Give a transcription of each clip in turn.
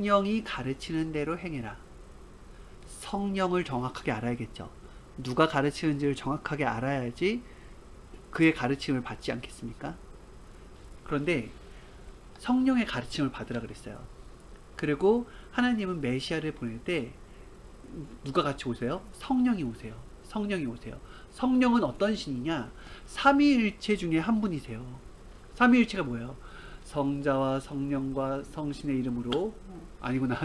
성령이 가르치는 대로 행해라. 성령을 정확하게 알아야겠죠. 누가 가르치는지를 정확하게 알아야지 그의 가르침을 받지 않겠습니까? 그런데 성령의 가르침을 받으라 그랬어요. 그리고 하나님은 메시아를 보낼 때 누가 같이 오세요? 성령이 오세요. 성령이 오세요. 성령은 어떤 신이냐? 삼위일체 중에 한 분이세요. 삼위일체가 뭐예요? 성자와 성령과 성신의 이름으로, 아니구나,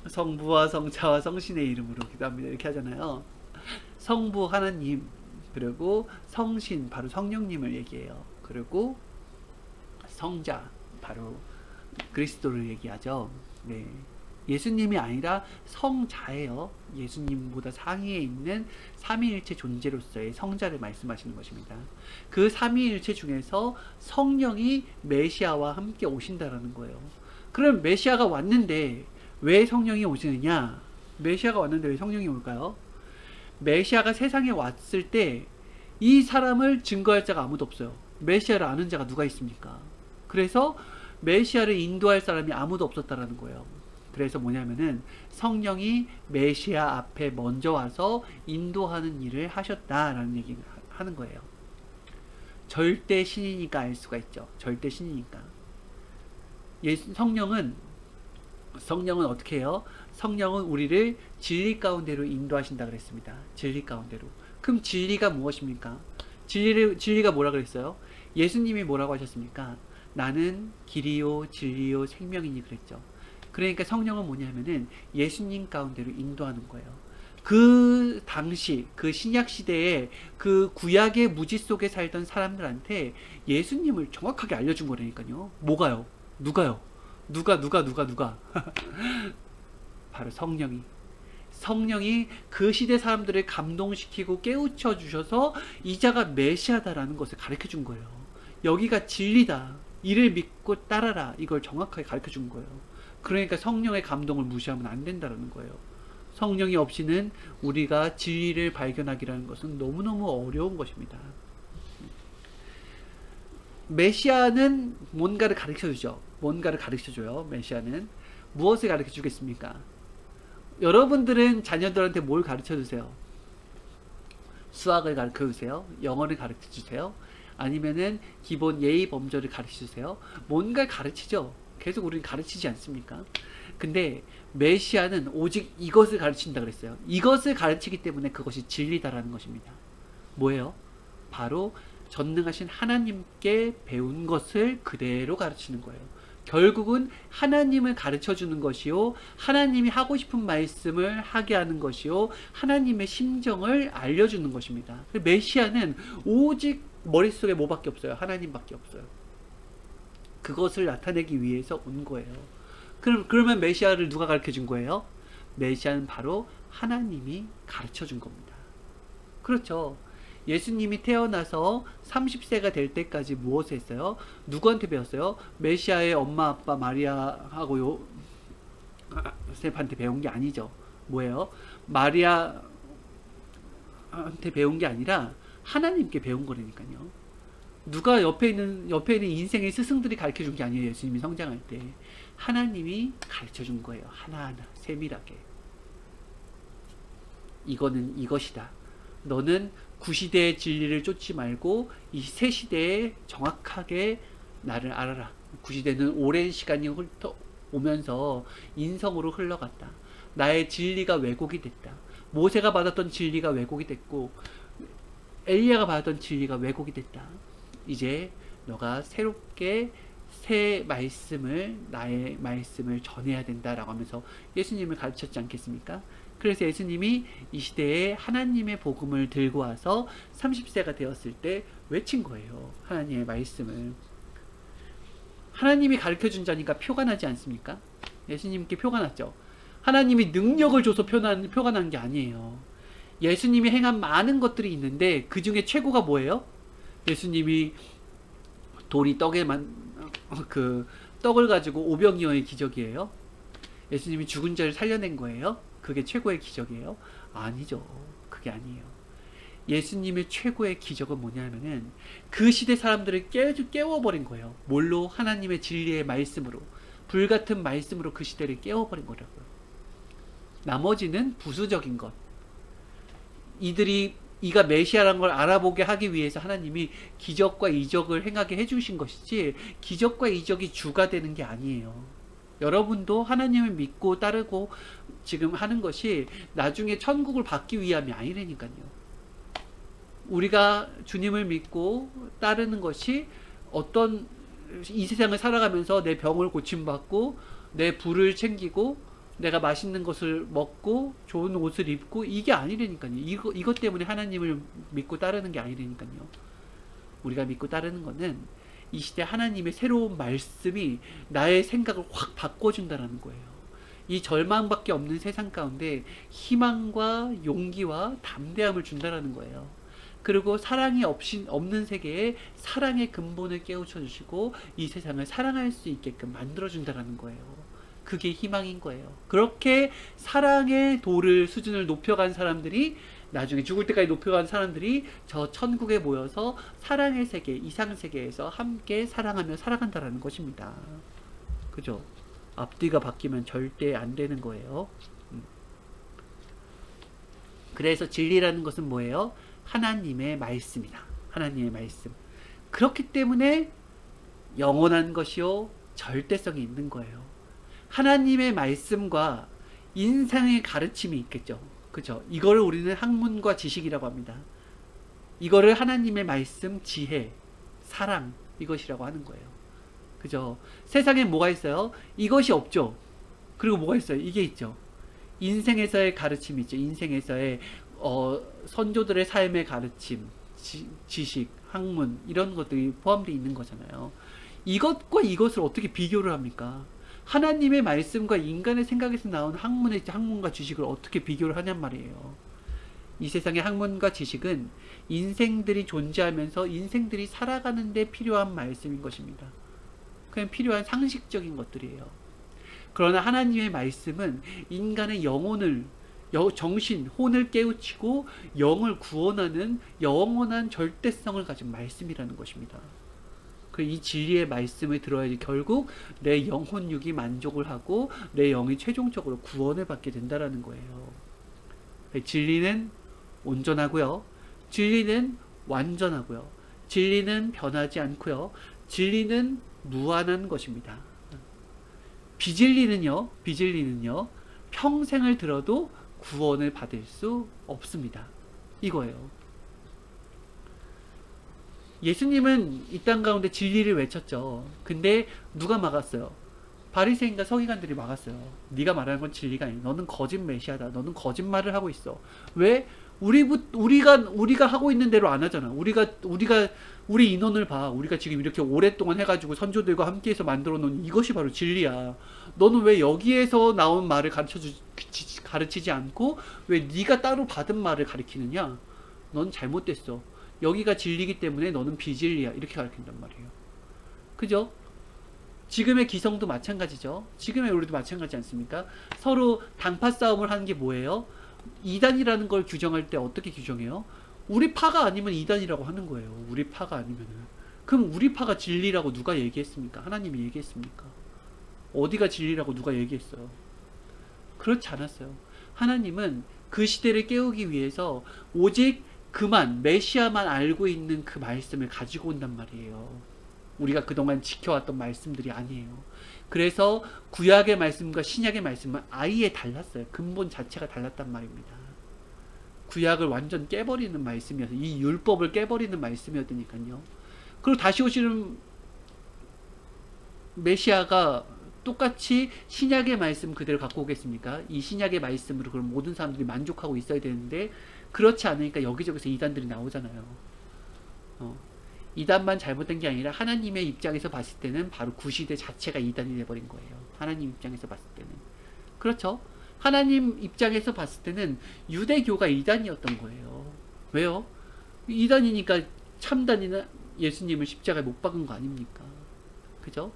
성부와 성자와 성신의 이름으로 기도합니다. 이렇게 하잖아요. 성부 하나님, 그리고 성신 바로 성령님을 얘기해요. 그리고 성자 바로 그리스도를 얘기하죠. 네. 예수님이 아니라 성자예요. 예수님보다 상위에 있는 삼위일체 존재로서의 성자를 말씀하시는 것입니다. 그 삼위일체 중에서 성령이 메시아와 함께 오신다라는 거예요. 그럼 메시아가 왔는데 왜 성령이 오시느냐? 메시아가 왔는데 왜 성령이 올까요? 메시아가 세상에 왔을 때 이 사람을 증거할 자가 아무도 없어요. 메시아를 아는 자가 누가 있습니까? 그래서 메시아를 인도할 사람이 아무도 없었다라는 거예요. 그래서 뭐냐면은 성령이 메시아 앞에 먼저 와서 인도하는 일을 하셨다라는 얘기를 하는 거예요. 절대 신이니까 알 수가 있죠. 절대 신이니까. 성령은 어떻게 해요? 성령은 우리를 진리 가운데로 인도하신다 그랬습니다. 진리 가운데로. 그럼 진리가 무엇입니까? 진리가 뭐라 그랬어요? 예수님이 뭐라고 하셨습니까? 나는 길이요 진리요 생명이니 그랬죠. 그러니까 성령은 뭐냐면은 예수님 가운데로 인도하는 거예요. 그 당시 그 신약 시대에 그 구약의 무지 속에 살던 사람들한테 예수님을 정확하게 알려준 거라니까요. 뭐가요? 누가요? 누가 바로 성령이 그 시대 사람들을 감동시키고 깨우쳐 주셔서 이자가 메시아다라는 것을 가르쳐 준 거예요. 여기가 진리다. 이를 믿고 따라라. 이걸 정확하게 가르쳐 준 거예요. 그러니까 성령의 감동을 무시하면 안 된다는 거예요. 성령이 없이는 우리가 진리를 발견하기라는 것은 너무너무 어려운 것입니다. 메시아는 뭔가를 가르쳐 주죠. 뭔가를 가르쳐 줘요. 메시아는 무엇을 가르쳐 주겠습니까? 여러분들은 자녀들한테 뭘 가르쳐 주세요? 수학을 가르쳐 주세요? 영어를 가르쳐 주세요? 아니면은 기본 예의 범절을 가르쳐 주세요? 뭔가를 가르치죠. 계속 우리는 가르치지 않습니까? 근데 메시아는 오직 이것을 가르친다 그랬어요. 이것을 가르치기 때문에 그것이 진리다라는 것입니다. 뭐예요? 바로 전능하신 하나님께 배운 것을 그대로 가르치는 거예요. 결국은 하나님을 가르쳐 주는 것이요, 하나님이 하고 싶은 말씀을 하게 하는 것이요, 하나님의 심정을 알려주는 것입니다. 메시아는 오직 머릿속에 뭐밖에 없어요? 하나님밖에 없어요. 그것을 나타내기 위해서 온 거예요. 그러면 메시아를 누가 가르쳐 준 거예요? 메시아는 바로 하나님이 가르쳐 준 겁니다. 그렇죠. 예수님이 태어나서 30세가 될 때까지 무엇을 했어요? 누구한테 배웠어요? 메시아의 엄마 아빠 마리아하고 요셉한테 배운 게 아니죠. 뭐예요? 마리아한테 배운 게 아니라 하나님께 배운 거라니까요. 누가 옆에 있는 인생의 스승들이 가르쳐 준 게 아니에요. 예수님이 성장할 때 하나님이 가르쳐 준 거예요. 하나하나 세밀하게. 이거는 이것이다. 너는 구시대의 진리를 쫓지 말고 이 새 시대에 정확하게 나를 알아라. 구시대는 오랜 시간이 오면서 인성으로 흘러갔다. 나의 진리가 왜곡이 됐다. 모세가 받았던 진리가 왜곡이 됐고 엘리야가 받았던 진리가 왜곡이 됐다. 이제 너가 새롭게 새 말씀을, 나의 말씀을 전해야 된다라고 하면서 예수님을 가르쳤지 않겠습니까? 그래서 예수님이 이 시대에 하나님의 복음을 들고 와서 30세가 되었을 때 외친 거예요. 하나님의 말씀을. 하나님이 가르쳐 준 자니까 표가 나지 않습니까? 예수님께 표가 났죠. 하나님이 능력을 줘서 표가 난 게 아니에요. 예수님이 행한 많은 것들이 있는데 그 중에 최고가 뭐예요? 예수님이 돌이 떡을 가지고 오병이어의 기적이에요? 예수님이 죽은 자를 살려낸 거예요? 그게 최고의 기적이에요? 아니죠. 그게 아니에요. 예수님의 최고의 기적은 뭐냐면은 그 시대 사람들을 깨워버린 거예요. 뭘로? 하나님의 진리의 말씀으로. 불같은 말씀으로 그 시대를 깨워버린 거라고요. 나머지는 부수적인 것. 이가 메시아라는 걸 알아보게 하기 위해서 하나님이 기적과 이적을 행하게 해주신 것이지, 기적과 이적이 주가 되는 게 아니에요. 여러분도 하나님을 믿고 따르고 지금 하는 것이 나중에 천국을 받기 위함이 아니라니까요. 우리가 주님을 믿고 따르는 것이 어떤, 이 세상을 살아가면서 내 병을 고침받고 내 부를 챙기고 내가 맛있는 것을 먹고 좋은 옷을 입고 이게 아니라니까요. 이것 때문에 하나님을 믿고 따르는 게 아니라니까요. 우리가 믿고 따르는 거는 이 시대 하나님의 새로운 말씀이 나의 생각을 확 바꿔준다는 거예요. 이 절망밖에 없는 세상 가운데 희망과 용기와 담대함을 준다는 거예요. 그리고 사랑이 없는 세계에 사랑의 근본을 깨우쳐 주시고 이 세상을 사랑할 수 있게끔 만들어준다는 거예요. 그게 희망인 거예요. 그렇게 사랑의 도를, 수준을 높여간 사람들이, 나중에 죽을 때까지 높여간 사람들이 저 천국에 모여서 사랑의 세계, 이상 세계에서 함께 사랑하며 살아간다는 것입니다. 그죠? 앞뒤가 바뀌면 절대 안 되는 거예요. 그래서 진리라는 것은 뭐예요? 하나님의 말씀이다. 하나님의 말씀. 그렇기 때문에 영원한 것이요, 절대성이 있는 거예요. 하나님의 말씀과 인생의 가르침이 있겠죠. 그죠? 이거를 우리는 학문과 지식이라고 합니다. 이거를 하나님의 말씀, 지혜, 사랑, 이것이라고 하는 거예요. 그죠? 세상에 뭐가 있어요? 이것이 없죠. 그리고 뭐가 있어요? 이게 있죠. 인생에서의 가르침이 있죠. 인생에서의 선조들의 삶의 가르침, 지식, 학문, 이런 것들이 포함되어 있는 거잖아요. 이것과 이것을 어떻게 비교를 합니까? 하나님의 말씀과 인간의 생각에서 나온 학문과 지식을 어떻게 비교를 하냔 말이에요. 이 세상의 학문과 지식은 인생들이 존재하면서 인생들이 살아가는 데 필요한 말씀인 것입니다. 그냥 필요한 상식적인 것들이에요. 그러나 하나님의 말씀은 인간의 영혼을, 정신, 혼을 깨우치고 영을 구원하는 영원한 절대성을 가진 말씀이라는 것입니다. 이 진리의 말씀을 들어야지 결국 내 영혼육이 만족을 하고 내 영이 최종적으로 구원을 받게 된다는 거예요. 진리는 온전하고요. 진리는 완전하고요. 진리는 변하지 않고요. 진리는 무한한 것입니다. 비진리는요, 평생을 들어도 구원을 받을 수 없습니다. 이거예요. 예수님은 이 땅 가운데 진리를 외쳤죠. 근데 누가 막았어요? 바리새인과 서기관들이 막았어요. 네가 말하는 건 진리가 아니야. 너는 거짓 메시아다. 너는 거짓말을 하고 있어. 왜? 우리가 하고 있는 대로 안 하잖아. 우리 인원을 봐. 우리가 지금 이렇게 오랫동안 해가지고 선조들과 함께해서 만들어 놓은 이것이 바로 진리야. 너는 왜 여기에서 나온 말을 가르치지 않고 왜 네가 따로 받은 말을 가르치느냐? 넌 잘못됐어. 여기가 진리기 때문에 너는 비진리야. 이렇게 가르친단 말이에요. 그죠? 지금의 기성도 마찬가지죠. 지금의 우리도 마찬가지 않습니까? 서로 당파 싸움을 하는 게 뭐예요? 이단이라는 걸 규정할 때 어떻게 규정해요? 우리 파가 아니면 이단이라고 하는 거예요. 우리 파가 아니면은. 그럼 우리 파가 진리라고 누가 얘기했습니까? 하나님이 얘기했습니까? 어디가 진리라고 누가 얘기했어요? 그렇지 않았어요. 하나님은 그 시대를 깨우기 위해서 오직 메시아만 알고 있는 그 말씀을 가지고 온단 말이에요. 우리가 그동안 지켜왔던 말씀들이 아니에요. 그래서 구약의 말씀과 신약의 말씀은 아예 달랐어요. 근본 자체가 달랐단 말입니다. 구약을 완전 깨버리는 말씀이어서, 이 율법을 깨버리는 말씀이었으니까요. 그리고 다시 오시는 메시아가 똑같이 신약의 말씀 그대로 갖고 오겠습니까? 이 신약의 말씀으로 그럼 모든 사람들이 만족하고 있어야 되는데, 그렇지 않으니까 여기저기서 이단들이 나오잖아요. 이단만 잘못된 게 아니라 하나님의 입장에서 봤을 때는 바로 구시대 자체가 이단이 돼버린 거예요. 하나님 입장에서 봤을 때는. 그렇죠? 하나님 입장에서 봤을 때는 유대교가 이단이었던 거예요. 왜요? 이단이니까 참단이나 예수님을 십자가에 못 박은 거 아닙니까? 그죠?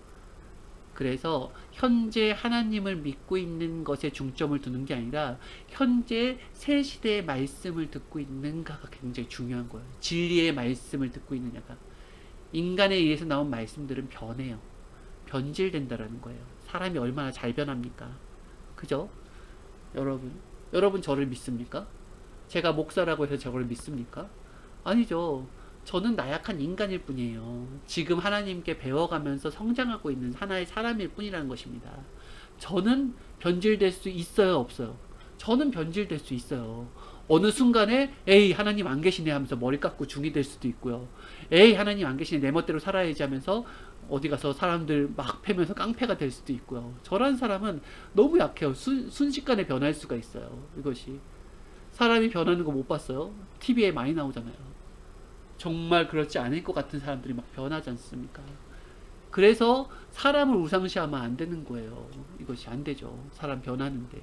그래서 현재 하나님을 믿고 있는 것에 중점을 두는 게 아니라 현재 새 시대의 말씀을 듣고 있는가가 굉장히 중요한 거예요. 진리의 말씀을 듣고 있느냐가. 인간에 의해서 나온 말씀들은 변해요. 변질된다라는 거예요. 사람이 얼마나 잘 변합니까? 그죠? 여러분 저를 믿습니까? 제가 목사라고 해서 저를 믿습니까? 아니죠. 저는 나약한 인간일 뿐이에요. 지금 하나님께 배워가면서 성장하고 있는 하나의 사람일 뿐이라는 것입니다. 저는 변질될 수 있어요, 없어요? 저는 변질될 수 있어요. 어느 순간에 에이 하나님 안 계시네 하면서 머리 깎고 중이 될 수도 있고요. 에이 하나님 안 계시네 내 멋대로 살아야지 하면서 어디 가서 사람들 막 패면서 깡패가 될 수도 있고요. 저란 사람은 너무 약해요. 순식간에 변할 수가 있어요. 이것이 사람이 변하는 거 못 봤어요? TV에 많이 나오잖아요. 정말 그렇지 않을 것 같은 사람들이 막 변하지 않습니까? 그래서 사람을 우상시하면 안 되는 거예요. 이것이 안 되죠. 사람 변하는데.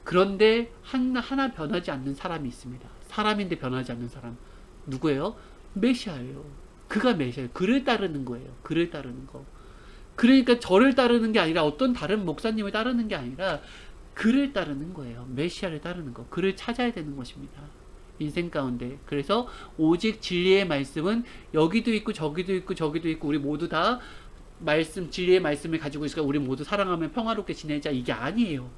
그런데 하나 변하지 않는 사람이 있습니다. 사람인데 변하지 않는 사람. 누구예요? 메시아예요. 그가 메시아예요. 그를 따르는 거예요. 그를 따르는 거. 그러니까 저를 따르는 게 아니라 어떤 다른 목사님을 따르는 게 아니라 그를 따르는 거예요. 메시아를 따르는 거. 그를 찾아야 되는 것입니다. 인생 가운데. 그래서 오직 진리의 말씀은 여기도 있고 저기도 있고 저기도 있고 우리 모두 다 진리의 말씀을 가지고 있으니까 우리 모두 사랑하면 평화롭게 지내자. 이게 아니에요.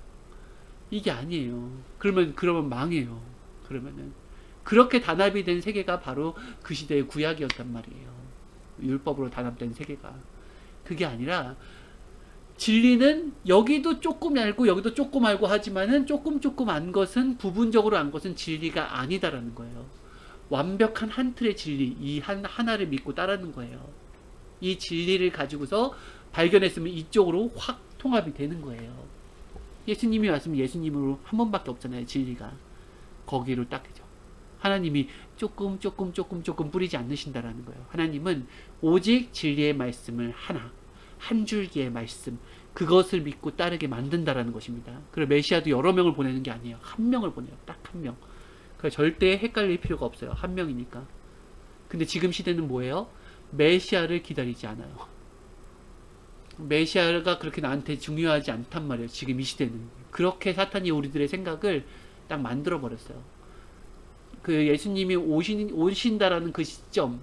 이게 아니에요. 그러면 망해요. 그러면은 그렇게 단합이 된 세계가 바로 그 시대의 구약이었단 말이에요. 율법으로 단합된 세계가. 그게 아니라 진리는 여기도 조금 알고 여기도 조금 알고 하지만은 조금 안 것은 부분적으로 안 것은 진리가 아니다라는 거예요. 완벽한 한 틀의 진리 이 하나를 믿고 따르는 거예요. 이 진리를 가지고서 발견했으면 이쪽으로 확 통합이 되는 거예요. 예수님이 왔으면 예수님으로 한 번밖에 없잖아요. 진리가 거기로 딱 되죠. 하나님이 조금 뿌리지 않으신다라는 거예요. 하나님은 오직 진리의 말씀을 한 줄기의 말씀 그것을 믿고 따르게 만든다라는 것입니다. 그리고 메시아도 여러 명을 보내는 게 아니에요. 한 명을 보내요. 딱 한 명. 그러니까 절대 헷갈릴 필요가 없어요. 한 명이니까. 근데 지금 시대는 뭐예요? 메시아를 기다리지 않아요. 메시아가 그렇게 나한테 중요하지 않단 말이에요. 지금 이 시대는. 그렇게 사탄이 우리들의 생각을 딱 만들어 버렸어요. 그 예수님이 오신다라는 그 시점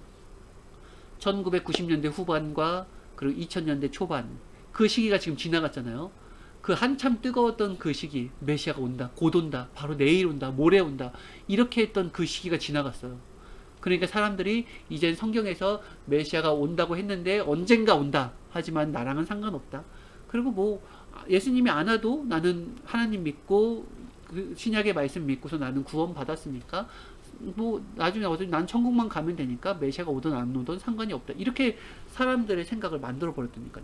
1990년대 후반과 그리고 2000년대 초반 그 시기가 지금 지나갔잖아요. 그 한참 뜨거웠던 그 시기 메시아가 온다 곧 온다 바로 내일 온다 모레 온다 이렇게 했던 그 시기가 지나갔어요. 그러니까 사람들이 이젠 성경에서 메시아가 온다고 했는데 언젠가 온다 하지만 나랑은 상관없다. 그리고 뭐 예수님이 안 와도 나는 하나님 믿고 그 신약의 말씀 믿고서 나는 구원 받았으니까 뭐 나중에 어차피 난 천국만 가면 되니까 메시아가 오든 안 오든 상관이 없다. 이렇게 사람들의 생각을 만들어 버렸다니까요.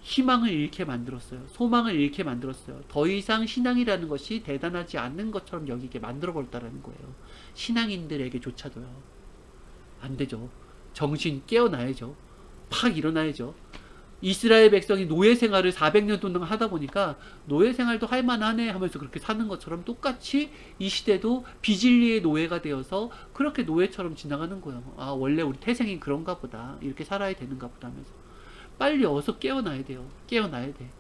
희망을 잃게 만들었어요. 소망을 잃게 만들었어요. 더 이상 신앙이라는 것이 대단하지 않는 것처럼 여기게 만들어 버렸다는 거예요. 신앙인들에게조차도요. 안 되죠. 정신 깨어나야죠. 팍 일어나야죠. 이스라엘 백성이 노예 생활을 400년 동안 하다 보니까 노예 생활도 할만하네 하면서 그렇게 사는 것처럼 똑같이 이 시대도 비진리의 노예가 되어서 그렇게 노예처럼 지나가는 거예요. 아 원래 우리 태생이 그런가 보다. 이렇게 살아야 되는가 보다 하면서. 빨리 어서 깨어나야 돼요. 깨어나야 돼.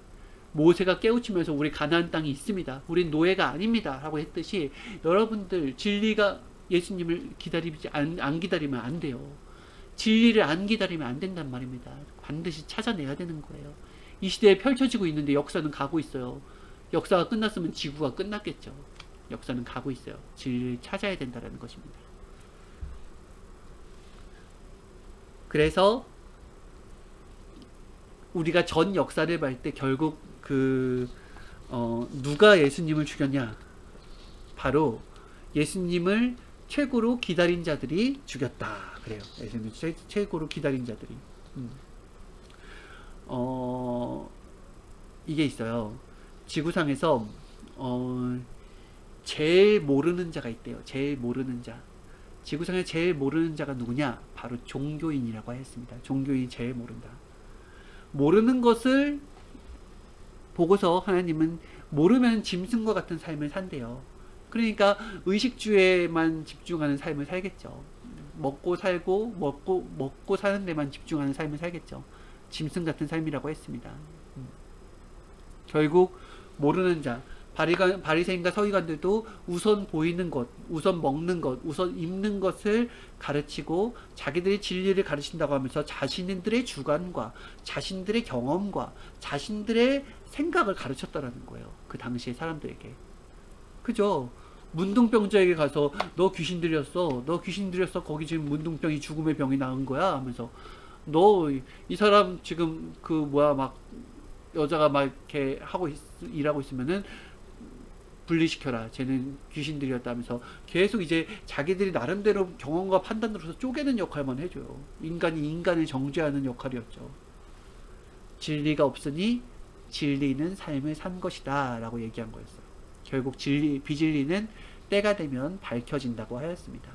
모세가 깨우치면서 우리 가나안 땅이 있습니다. 우린 노예가 아닙니다. 라고 했듯이 여러분들 진리가 예수님을 안 기다리면 안 돼요. 진리를 안 기다리면 안 된단 말입니다. 반드시 찾아내야 되는 거예요. 이 시대에 펼쳐지고 있는데 역사는 가고 있어요. 역사가 끝났으면 지구가 끝났겠죠. 역사는 가고 있어요. 진리를 찾아야 된다는 것입니다. 그래서 우리가 전 역사를 볼 때 결국 누가 예수님을 죽였냐? 바로 예수님을 최고로 기다린 자들이 죽였다. 그래요. 예수님 최고로 기다린 자들이. 이게 있어요. 지구상에서 제일 모르는 자가 있대요. 제일 모르는 자. 지구상에 제일 모르는 자가 누구냐? 바로 종교인이라고 했습니다. 종교인이 제일 모른다. 모르는 것을 보고서 하나님은 모르면 짐승과 같은 삶을 산대요. 그러니까 의식주에만 집중하는 삶을 살겠죠. 먹고 살고 먹고 사는 데만 집중하는 삶을 살겠죠. 짐승 같은 삶이라고 했습니다. 결국 모르는 자 바리새인과 서기관들도 우선 보이는 것, 우선 먹는 것, 우선 입는 것을 가르치고 자기들이 진리를 가르친다고 하면서 자신들의 주관과 자신들의 경험과 자신들의 생각을 가르쳤다라는 거예요. 그 당시의 사람들에게. 그죠? 문둥병자에게 가서 너 귀신 들였어. 너 귀신 들였어. 거기 지금 문둥병이 죽음의 병이 나은 거야 하면서 너 이 사람 지금 그 뭐야 막 여자가 막 이렇게 일하고 있으면은 분리시켜라. 쟤는 귀신들이었다면서 계속 이제 자기들이 나름대로 경험과 판단으로서 쪼개는 역할만 해줘요. 인간이 인간을 정죄하는 역할이었죠. 진리가 없으니 진리는 삶을 산 것이다 라고 얘기한 거였어요. 결국 비진리는 때가 되면 밝혀진다고 하였습니다.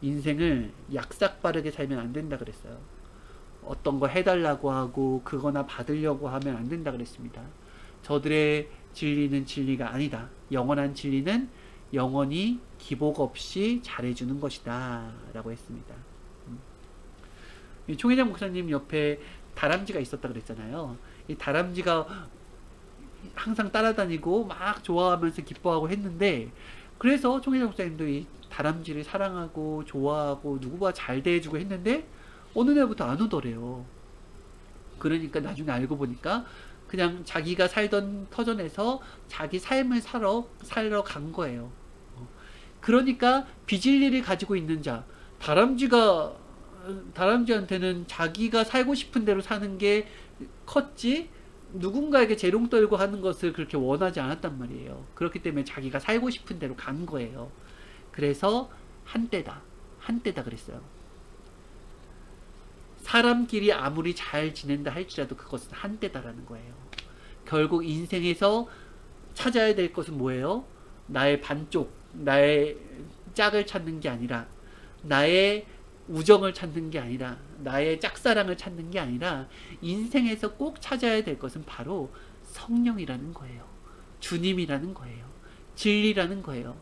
인생을 약삭빠르게 살면 안 된다 그랬어요. 어떤 거 해달라고 하고 그거나 받으려고 하면 안 된다 그랬습니다. 저들의 진리는 진리가 아니다. 영원한 진리는 영원히 기복 없이 잘해주는 것이다 라고 했습니다. 총회장 목사님 옆에 다람쥐가 있었다 그랬잖아요. 이 다람쥐가 항상 따라다니고 막 좋아하면서 기뻐하고 했는데, 그래서 총회장 목사님도 이 다람쥐를 사랑하고 좋아하고 누구보다 잘 대해주고 했는데 어느 날부터 안 오더래요. 그러니까 나중에 알고 보니까 그냥 자기가 살던 터전에서 자기 삶을 살러 간 거예요. 그러니까 비진리를 가지고 있는 자, 다람쥐한테는 자기가 살고 싶은 대로 사는 게 컸지 누군가에게 재롱 떨고 하는 것을 그렇게 원하지 않았단 말이에요. 그렇기 때문에 자기가 살고 싶은 대로 간 거예요. 그래서 한때다 그랬어요. 사람끼리 아무리 잘 지낸다 할지라도 그것은 한때다라는 거예요. 결국 인생에서 찾아야 될 것은 뭐예요? 나의 반쪽, 나의 짝을 찾는 게 아니라, 나의 우정을 찾는 게 아니라, 나의 짝사랑을 찾는 게 아니라, 인생에서 꼭 찾아야 될 것은 바로 성령이라는 거예요. 주님이라는 거예요. 진리라는 거예요.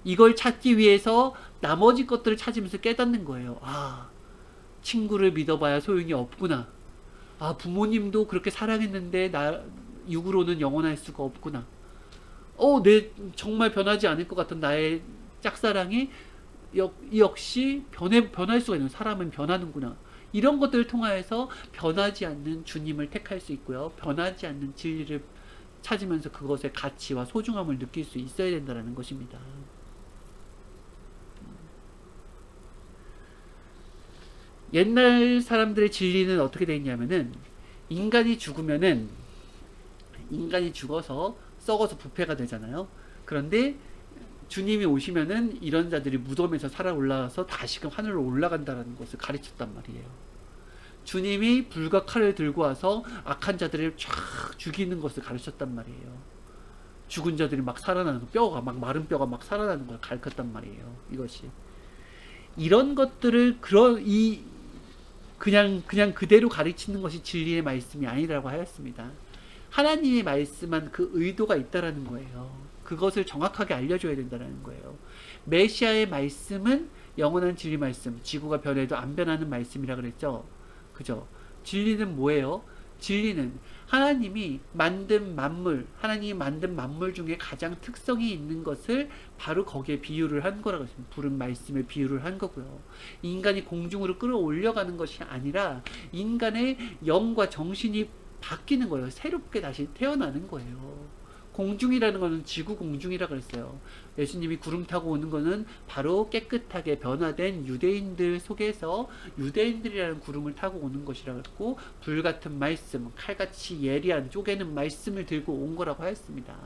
이걸 찾기 위해서 나머지 것들을 찾으면서 깨닫는 거예요. 아, 친구를 믿어봐야 소용이 없구나. 아, 부모님도 그렇게 사랑했는데 육으로는 영원할 수가 없구나. 내 정말 변하지 않을 것 같은 나의 짝사랑이 역시 변할 수가 있는, 사람은 변하는구나. 이런 것들을 통하여서 변하지 않는 주님을 택할 수 있고요. 변하지 않는 진리를 찾으면서 그것의 가치와 소중함을 느낄 수 있어야 된다는 것입니다. 옛날 사람들의 진리는 어떻게 되어 있냐면은, 인간이 죽어서 썩어서 부패가 되잖아요. 그런데 주님이 오시면은 이런 자들이 무덤에서 살아 올라와서 다시금 하늘로 올라간다는 것을 가르쳤단 말이에요. 주님이 불과 칼을 들고 와서 악한 자들을 쫙 죽이는 것을 가르쳤단 말이에요. 죽은 자들이 막 살아나는 거, 마른 뼈가 막 살아나는 걸 가르쳤단 말이에요. 이것이 이런 것들을 그냥 그대로 가르치는 것이 진리의 말씀이 아니라고 하였습니다. 하나님의 말씀한 그 의도가 있다라는 거예요. 그것을 정확하게 알려줘야 된다는 거예요. 메시아의 말씀은 영원한 진리 말씀, 지구가 변해도 안 변하는 말씀이라 그랬죠. 그죠? 진리는 뭐예요? 진리는 하나님이 만든 만물 중에 가장 특성이 있는 것을 바로 거기에 비유를 한 거라고 했습니다. 부른 말씀에 비유를 한 거고요. 인간이 공중으로 끌어올려가는 것이 아니라 인간의 영과 정신이 바뀌는 거예요. 새롭게 다시 태어나는 거예요. 공중이라는 것은 지구 공중이라 그랬어요. 예수님이 구름 타고 오는 것은 바로 깨끗하게 변화된 유대인들 속에서 유대인들이라는 구름을 타고 오는 것이라고 했고, 불같은 말씀, 칼같이 예리한 쪼개는 말씀을 들고 온 거라고 하였습니다.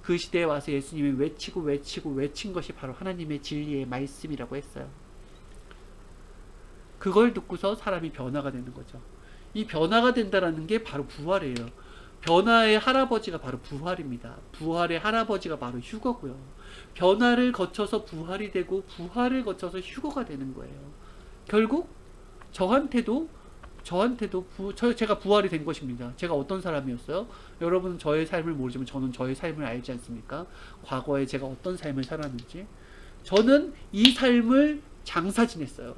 그 시대에 와서 예수님이 외친 것이 바로 하나님의 진리의 말씀이라고 했어요. 그걸 듣고서 사람이 변화가 되는 거죠. 이 변화가 된다라는 게 바로 부활이에요. 변화의 할아버지가 바로 부활입니다. 부활의 할아버지가 바로 휴거고요. 변화를 거쳐서 부활이 되고 부활을 거쳐서 휴거가 되는 거예요. 결국 저한테도 제가 부활이 된 것입니다. 제가 어떤 사람이었어요? 여러분은 저의 삶을 모르지만 저는 저의 삶을 알지 않습니까? 과거에 제가 어떤 삶을 살았는지. 저는 이 삶을 장사 지냈어요.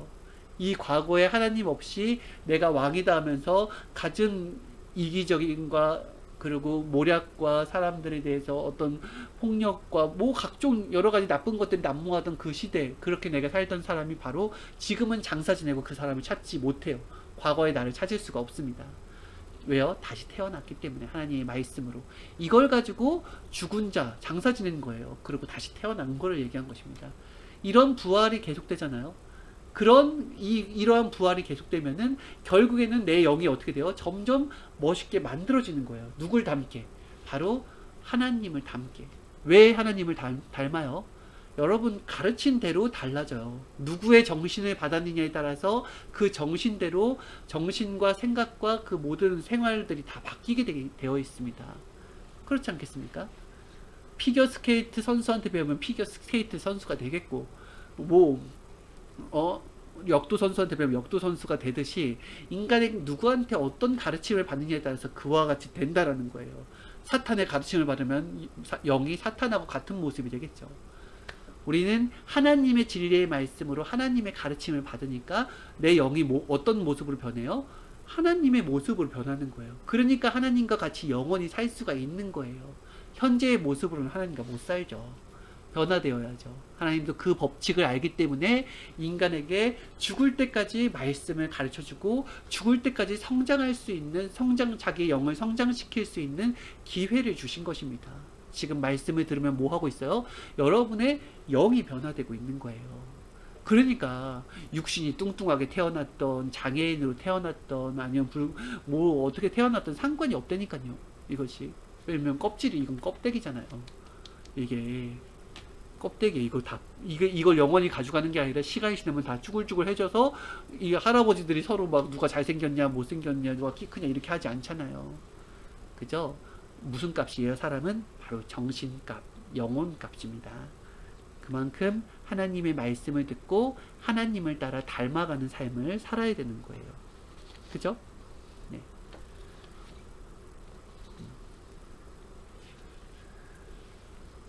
이 과거에 하나님 없이 내가 왕이다 하면서 가진 이기적인과 그리고 모략과 사람들에 대해서 어떤 폭력과 뭐 각종 여러 가지 나쁜 것들이 난무하던 그 시대, 그렇게 내가 살던 사람이 바로 지금은 장사 지내고 그 사람을 찾지 못해요. 과거의 나를 찾을 수가 없습니다. 왜요? 다시 태어났기 때문에 하나님의 말씀으로. 이걸 가지고 죽은 자 장사 지낸 거예요. 그리고 다시 태어난 거를 얘기한 것입니다. 이런 부활이 계속되잖아요. 그런 이러한 부활이 계속되면은 결국에는 내 영이 어떻게 돼요? 점점 멋있게 만들어지는 거예요. 누굴 닮게? 바로 하나님을 닮게. 왜 하나님을 닮아요? 여러분 가르친 대로 달라져요. 누구의 정신을 받았느냐에 따라서 그 정신대로 정신과 생각과 그 모든 생활들이 다 바뀌게 되어 있습니다. 그렇지 않겠습니까? 피겨스케이트 선수한테 배우면 피겨스케이트 선수가 되겠고, 뭐 역도 선수한테 배우면 역도 선수가 되듯이 인간이 누구한테 어떤 가르침을 받느냐에 따라서 그와 같이 된다라는 거예요. 사탄의 가르침을 받으면 영이 사탄하고 같은 모습이 되겠죠. 우리는 하나님의 진리의 말씀으로 하나님의 가르침을 받으니까 내 영이 어떤 모습으로 변해요? 하나님의 모습으로 변하는 거예요. 그러니까 하나님과 같이 영원히 살 수가 있는 거예요. 현재의 모습으로는 하나님과 못 살죠. 변화되어야죠. 하나님도 그 법칙을 알기 때문에 인간에게 죽을 때까지 말씀을 가르쳐주고 죽을 때까지 성장할 수 있는 자기의 영을 성장시킬 수 있는 기회를 주신 것입니다. 지금 말씀을 들으면 뭐 하고 있어요? 여러분의 영이 변화되고 있는 거예요. 그러니까 육신이 뚱뚱하게 태어났던 장애인으로 태어났던 아니면 뭐 어떻게 태어났던 상관이 없다니까요. 이것이 왜냐면 껍질이 이건 껍데기잖아요. 이게 껍데기 이걸 영원히 가져가는 게 아니라 시간이 지나면 다 쭈글쭈글해져서 이 할아버지들이 서로 막 누가 잘생겼냐 못생겼냐 누가 키 크냐 이렇게 하지 않잖아요. 그죠? 무슨 값이에요? 사람은 바로 정신값, 영혼값입니다. 그만큼 하나님의 말씀을 듣고 하나님을 따라 닮아가는 삶을 살아야 되는 거예요. 그죠? 네.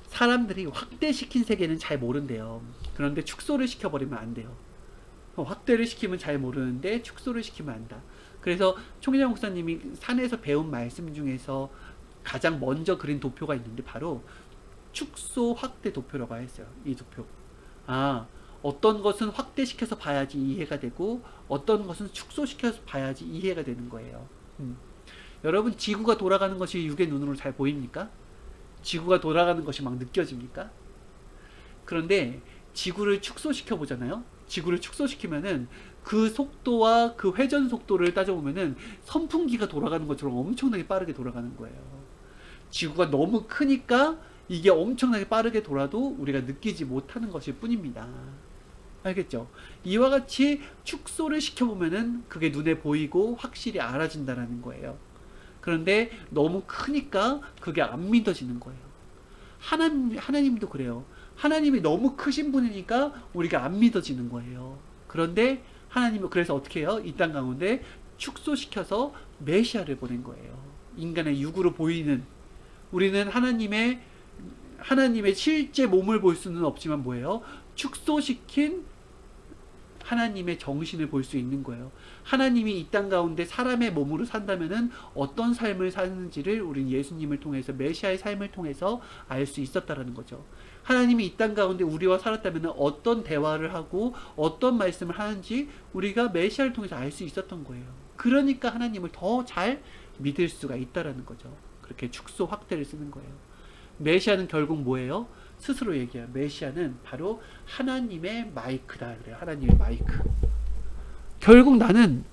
사람들이 확대시킨 세계는 잘 모른대요. 그런데 축소를 시켜버리면 안 돼요. 확대를 시키면 잘 모르는데 축소를 시키면 안다. 그래서 총회장 목사님이 산에서 배운 말씀 중에서 가장 먼저 그린 도표가 있는데 바로 축소 확대 도표라고 했어요. 이 도표. 어떤 것은 확대시켜서 봐야지 이해가 되고 어떤 것은 축소시켜서 봐야지 이해가 되는 거예요. 여러분 지구가 돌아가는 것이 육의 눈으로 잘 보입니까? 지구가 돌아가는 것이 막 느껴집니까? 그런데 지구를 축소시켜 보잖아요. 지구를 축소시키면은 그 속도와 그 회전 속도를 따져보면은 선풍기가 돌아가는 것처럼 엄청나게 빠르게 돌아가는 거예요. 지구가 너무 크니까 이게 엄청나게 빠르게 돌아도 우리가 느끼지 못하는 것일 뿐입니다. 알겠죠? 이와 같이 축소를 시켜보면은 그게 눈에 보이고 확실히 알아진다는 거예요. 그런데 너무 크니까 그게 안 믿어지는 거예요. 하나님도 그래요. 하나님이 너무 크신 분이니까 우리가 안 믿어지는 거예요. 그런데 하나님은 그래서 어떻게 해요? 이 땅 가운데 축소시켜서 메시아를 보낸 거예요. 인간의 육으로 보이는, 우리는 하나님의 실제 몸을 볼 수는 없지만 뭐예요? 축소시킨 하나님의 정신을 볼 수 있는 거예요. 하나님이 이 땅 가운데 사람의 몸으로 산다면은 어떤 삶을 사는지를 우린 예수님을 통해서 메시아의 삶을 통해서 알 수 있었다라는 거죠. 하나님이 이 땅 가운데 우리와 살았다면은 어떤 대화를 하고 어떤 말씀을 하는지 우리가 메시아를 통해서 알 수 있었던 거예요. 그러니까 하나님을 더 잘 믿을 수가 있다라는 거죠. 그렇게 축소 확대를 쓰는 거예요. 메시아는 결국 뭐예요? 스스로 얘기해요. 메시아는 바로 하나님의 마이크다 그래요. 하나님의 마이크. 결국 나는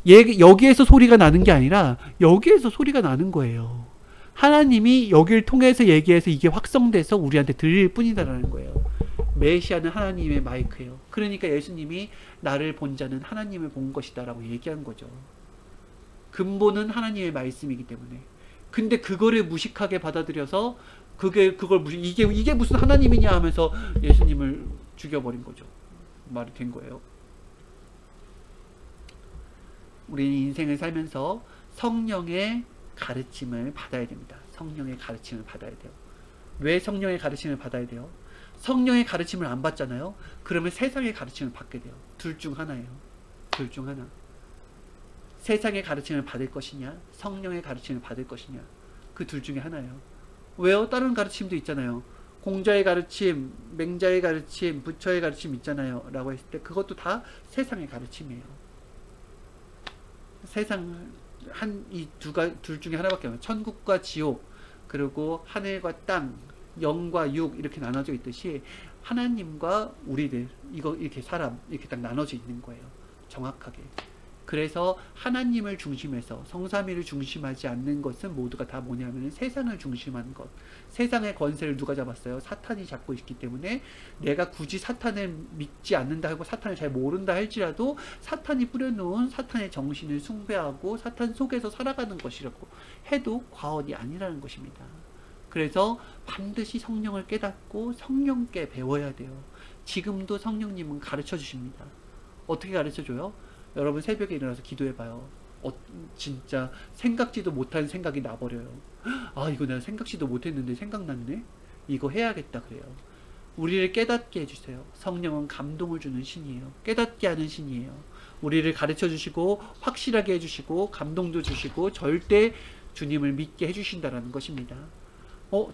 여기에서 소리가 나는 게 아니라 여기에서 소리가 나는 거예요. 하나님이 여기를 통해서 얘기해서 이게 확성돼서 우리한테 들릴 뿐이다라는 거예요. 메시아는 하나님의 마이크예요. 그러니까 예수님이 나를 본 자는 하나님을 본 것이다 라고 얘기한 거죠. 근본은 하나님의 말씀이기 때문에. 근데 그거를 무식하게 받아들여서 이게 무슨 하나님이냐 하면서 예수님을 죽여버린 거죠. 말이 된 거예요. 우리는 인생을 살면서 성령의 가르침을 받아야 됩니다. 성령의 가르침을 받아야 돼요. 왜 성령의 가르침을 받아야 돼요? 성령의 가르침을 안 받잖아요. 그러면 세상의 가르침을 받게 돼요. 둘 중 하나예요. 둘 중 하나. 세상의 가르침을 받을 것이냐, 성령의 가르침을 받을 것이냐. 그 둘 중에 하나예요. 왜요? 다른 가르침도 있잖아요. 공자의 가르침, 맹자의 가르침, 부처의 가르침 있잖아요. 라고 했을 때 그것도 다 세상의 가르침이에요. 세상 한 이 둘 중에 하나밖에 없어요. 천국과 지옥, 그리고 하늘과 땅, 영과 육 이렇게 나눠져 있듯이 하나님과 우리들 이거 이렇게 사람 이렇게 딱 나눠져 있는 거예요. 정확하게. 그래서 하나님을 중심해서 성삼위를 중심하지 않는 것은 모두가 다 뭐냐면 세상을 중심한 것. 세상의 권세를 누가 잡았어요? 사탄이 잡고 있기 때문에 내가 굳이 사탄을 믿지 않는다 하고 사탄을 잘 모른다 할지라도 사탄이 뿌려놓은 사탄의 정신을 숭배하고 사탄 속에서 살아가는 것이라고 해도 과언이 아니라는 것입니다. 그래서 반드시 성령을 깨닫고 성령께 배워야 돼요. 지금도 성령님은 가르쳐 주십니다. 어떻게 가르쳐 줘요? 여러분 새벽에 일어나서 기도해봐요. 진짜 생각지도 못한 생각이 나버려요. 아, 이거 내가 생각지도 못했는데 생각났네? 이거 해야겠다 그래요. 우리를 깨닫게 해주세요. 성령은 감동을 주는 신이에요. 깨닫게 하는 신이에요. 우리를 가르쳐 주시고 확실하게 해주시고 감동도 주시고 절대 주님을 믿게 해주신다라는 것입니다.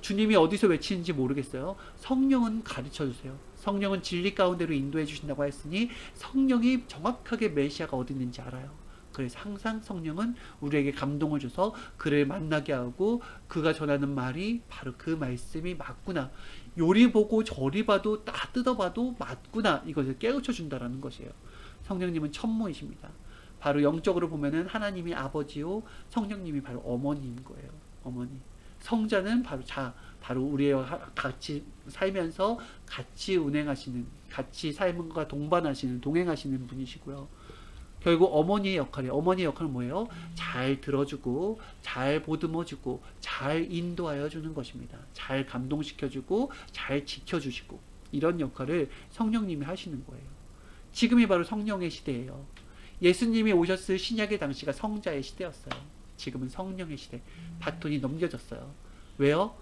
주님이 어디서 외치는지 모르겠어요. 성령은 가르쳐 주세요. 성령은 진리 가운데로 인도해 주신다고 했으니 성령이 정확하게 메시아가 어디 있는지 알아요. 그래서 항상 성령은 우리에게 감동을 줘서 그를 만나게 하고 그가 전하는 말이 바로 그 말씀이 맞구나. 요리 보고 저리 봐도 다 뜯어봐도 맞구나. 이것을 깨우쳐 준다라는 것이에요. 성령님은 천모이십니다. 바로 영적으로 보면은 하나님이 아버지요, 성령님이 바로 어머니인 거예요. 어머니. 성자는 바로 우리와 같이 살면서 같이 운행하시는, 같이 삶과 동행하시는 분이시고요. 결국 어머니의 역할이에요. 어머니의 역할은 뭐예요? 잘 들어주고, 잘 보듬어주고, 잘 인도하여 주는 것입니다. 잘 감동시켜주고, 잘 지켜주시고, 이런 역할을 성령님이 하시는 거예요. 지금이 바로 성령의 시대예요. 예수님이 오셨을 신약의 당시가 성자의 시대였어요. 지금은 성령의 시대. 바톤이 넘겨졌어요. 왜요?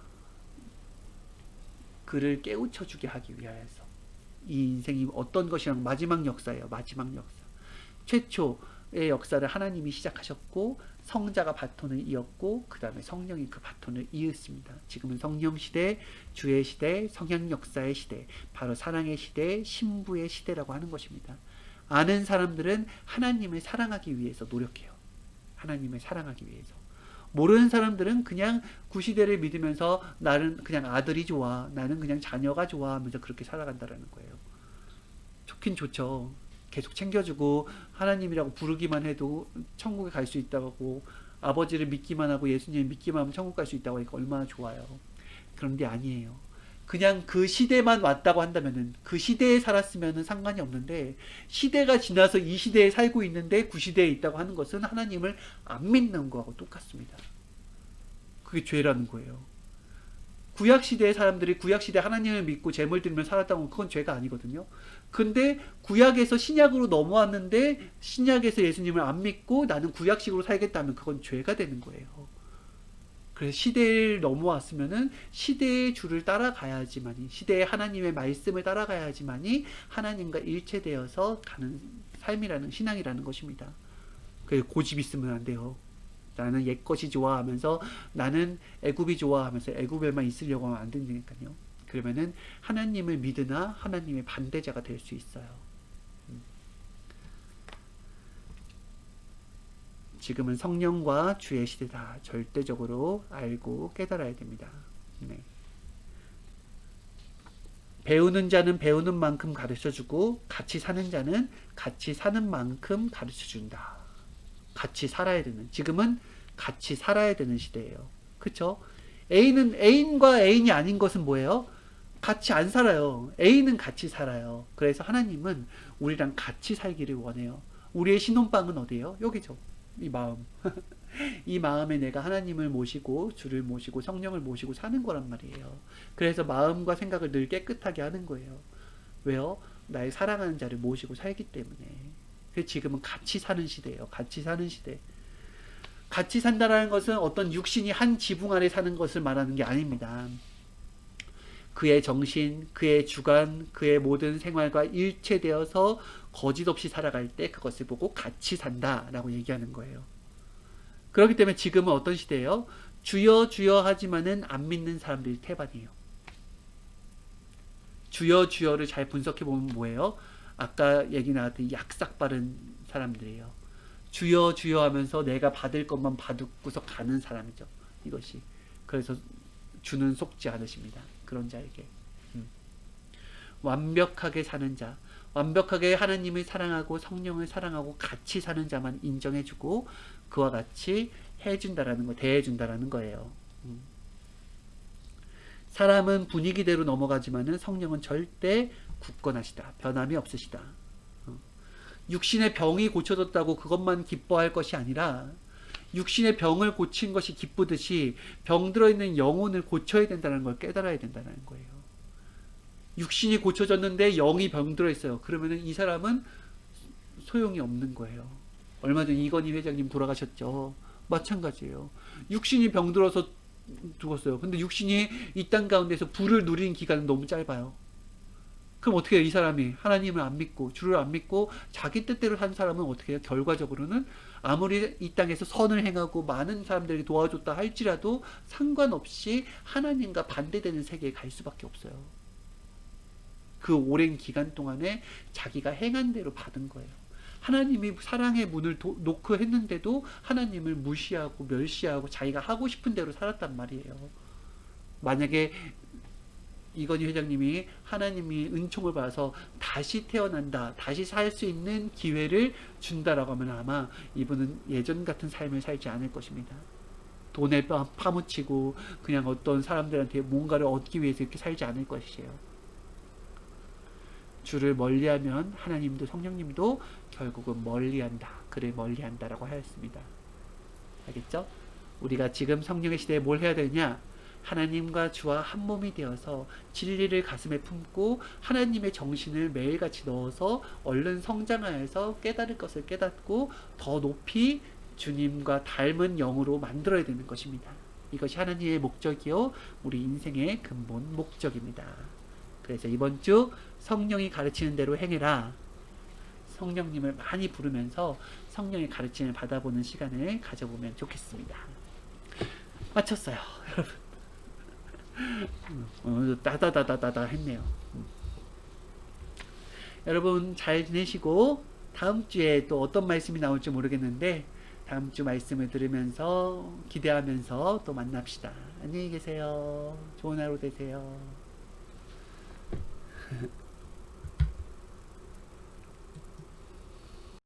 그를 깨우쳐주게 하기 위하여서. 이 인생이 어떤 것이랑 마지막 역사예요. 마지막 역사. 최초의 역사를 하나님이 시작하셨고 성자가 바톤을 이었고 그 다음에 성령이 그 바톤을 이었습니다. 지금은 성령 시대, 주의 시대, 성령 역사의 시대, 바로 사랑의 시대, 신부의 시대라고 하는 것입니다. 아는 사람들은 하나님을 사랑하기 위해서 노력해요. 하나님을 사랑하기 위해서. 모르는 사람들은 그냥 구시대를 믿으면서 나는 그냥 아들이 좋아, 나는 그냥 자녀가 좋아 하면서 그렇게 살아간다라는 거예요. 좋긴 좋죠. 계속 챙겨주고 하나님이라고 부르기만 해도 천국에 갈 수 있다고, 아버지를 믿기만 하고 예수님을 믿기만 하면 천국 갈 수 있다고 하니까 얼마나 좋아요. 그런데 아니에요. 그냥 그 시대만 왔다고 한다면은, 그 시대에 살았으면은 상관이 없는데, 시대가 지나서 이 시대에 살고 있는데 구시대에 있다고 하는 것은 하나님을 안 믿는 거하고 똑같습니다. 그게 죄라는 거예요. 구약시대의 사람들이 구약시대 하나님을 믿고 재물 드리며 살았다고 하면 그건 죄가 아니거든요. 근데 구약에서 신약으로 넘어왔는데 신약에서 예수님을 안 믿고 나는 구약식으로 살겠다면 그건 죄가 되는 거예요. 그래서 시대를 넘어왔으면은 시대의 줄을 따라가야지만이, 시대의 하나님의 말씀을 따라가야지만이 하나님과 일체되어서 가는 삶이라는, 신앙이라는 것입니다. 그래서 고집 있으면 안 돼요. 나는 옛것이 좋아하면서 나는 애굽이 좋아하면서 애굽에만 있으려고 하면 안 된다니까요. 그러면은 하나님을 믿으나 하나님의 반대자가 될 수 있어요. 지금은 성령과 주의 시대다. 절대적으로 알고 깨달아야 됩니다. 네. 배우는 자는 배우는 만큼 가르쳐주고 같이 사는 자는 같이 사는 만큼 가르쳐준다. 같이 살아야 되는, 지금은 같이 살아야 되는 시대예요. 그쵸? 애인과 애인이 아닌 것은 뭐예요? 같이 안 살아요. 애인은 같이 살아요. 그래서 하나님은 우리랑 같이 살기를 원해요. 우리의 신혼방은 어디예요? 여기죠. 이 마음. 이 마음에 내가 하나님을 모시고 주를 모시고 성령을 모시고 사는 거란 말이에요. 그래서 마음과 생각을 늘 깨끗하게 하는 거예요. 왜요? 나의 사랑하는 자를 모시고 살기 때문에. 그래서 지금은 같이 사는 시대예요. 같이 사는 시대. 같이 산다라는 것은 어떤 육신이 한 지붕 아래 사는 것을 말하는 게 아닙니다. 그의 정신, 그의 주관, 그의 모든 생활과 일체되어서 거짓 없이 살아갈 때 그것을 보고 같이 산다라고 얘기하는 거예요. 그렇기 때문에 지금은 어떤 시대예요? 주여 주여 하지만은 안 믿는 사람들이 태반이에요. 주여 주여를 잘 분석해 보면 뭐예요? 아까 얘기 나왔던 약삭 빠른 사람들이에요. 주여 주여 하면서 내가 받을 것만 받고서 가는 사람이죠. 이것이. 그래서 주는 속지 않으십니다. 그런 자에게. 완벽하게 사는 자, 완벽하게 하나님을 사랑하고 성령을 사랑하고 같이 사는 자만 인정해주고 그와 같이 해준다라는 거, 대해준다라는 거예요. 사람은 분위기대로 넘어가지만은 성령은 절대 굳건하시다. 변함이 없으시다. 육신의 병이 고쳐졌다고 그것만 기뻐할 것이 아니라 육신의 병을 고친 것이 기쁘듯이 병 들어있는 영혼을 고쳐야 된다는 걸 깨달아야 된다는 거예요. 육신이 고쳐졌는데 영이 병 들어있어요. 그러면은 이 사람은 소용이 없는 거예요. 얼마 전 이건희 회장님 돌아가셨죠. 마찬가지예요. 육신이 병 들어서 죽었어요. 근데 육신이 이 땅 가운데서 불을 누린 기간은 너무 짧아요. 그럼 어떻게 해요? 이 사람이 하나님을 안 믿고 주를 안 믿고 자기 뜻대로 산 사람은 어떻게 해요? 결과적으로는 아무리 이 땅에서 선을 행하고 많은 사람들에게 도와줬다 할지라도 상관없이 하나님과 반대되는 세계에 갈 수밖에 없어요. 그 오랜 기간 동안에 자기가 행한 대로 받은 거예요. 하나님이 사랑의 문을 놓고 했는데도 하나님을 무시하고 멸시하고 자기가 하고 싶은 대로 살았단 말이에요. 만약에 이건희 회장님이 하나님이 은총을 받아서 다시 태어난다, 다시 살 수 있는 기회를 준다라고 하면 아마 이분은 예전 같은 삶을 살지 않을 것입니다. 돈에 파묻히고 그냥 어떤 사람들한테 뭔가를 얻기 위해서 이렇게 살지 않을 것이에요. 주를 멀리하면 하나님도 성령님도 결국은 멀리한다. 그를 멀리한다라고 하였습니다. 알겠죠? 우리가 지금 성령의 시대에 뭘 해야 되냐? 하나님과 주와 한 몸이 되어서 진리를 가슴에 품고 하나님의 정신을 매일같이 넣어서 얼른 성장하여서 깨달을 것을 깨닫고 더 높이 주님과 닮은 영으로 만들어야 되는 것입니다. 이것이 하나님의 목적이요 우리 인생의 근본 목적입니다. 그래서 이번 주 성령이 가르치는 대로 행해라. 성령님을 많이 부르면서 성령의 가르침을 받아보는 시간을 가져보면 좋겠습니다. 마쳤어요, 여러분. 오늘도 따다다다다다 했네요. 여러분 잘 지내시고 다음 주에 또 어떤 말씀이 나올지 모르겠는데 다음 주 말씀을 들으면서 기대하면서 또 만납시다. 안녕히 계세요. 좋은 하루 되세요.